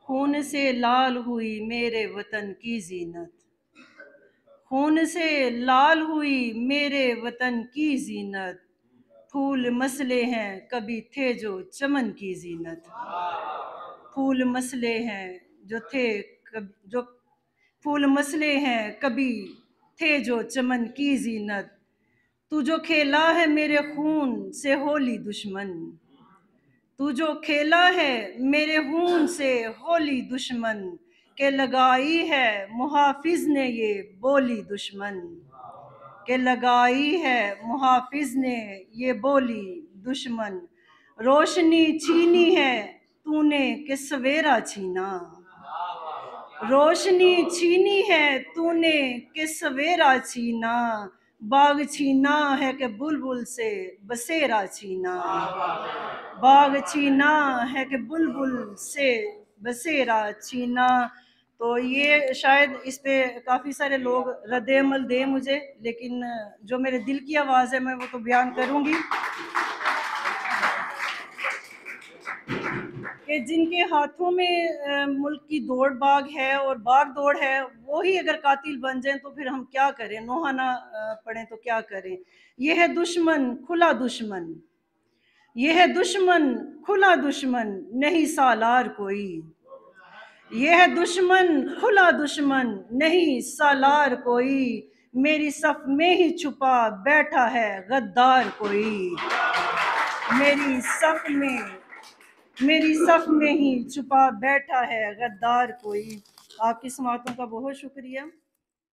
खून से लाल हुई मेरे वतन की जीनत, खून से लाल हुई मेरे वतन की जीनत, फूल मसले हैं कभी थे जो चमन की जीनत, फूल मसले हैं जो थे जो फूल मसले हैं कभी थे जो चमन की जीनत, तू जो खेला है मेरे खून से होली दुश्मन, तू जो खेला है मेरे खून से होली दुश्मन, के लगाई है मुहाफिज ने ये बोली दुश्मन, के लगाई है मुहाफिज ने ये बोली दुश्मन, रोशनी छीनी है तूने कि सवेरा छीना, रोशनी छीनी है तूने कि सवेरा छीना, बाग छीना है कि बुलबुल से बसेरा छीना, बाग छीना है कि बुलबुल से बसेरा छीना। तो ये शायद इस पे काफ़ी सारे लोग रद्द अमल दें मुझे, लेकिन जो मेरे दिल की आवाज़ है मैं वो तो बयान करूँगी कि जिनके हाथों में मुल्क की दौड़ भाग है और भाग दौड़ है, वो ही अगर कातिल बन जाएं तो फिर हम क्या करें, नोहा ना पड़े तो क्या करें। ये है दुश्मन खुला दुश्मन, ये है दुश्मन खुला दुश्मन, नहीं सालार कोई, ये है दुश्मन खुला दुश्मन, नहीं सालार कोई, मेरी सफ में ही छुपा बैठा है गद्दार कोई, मेरी सफ में मेरी सफ में ही छुपा बैठा है गद्दार कोई। आपकी समातों का बहुत शुक्रिया।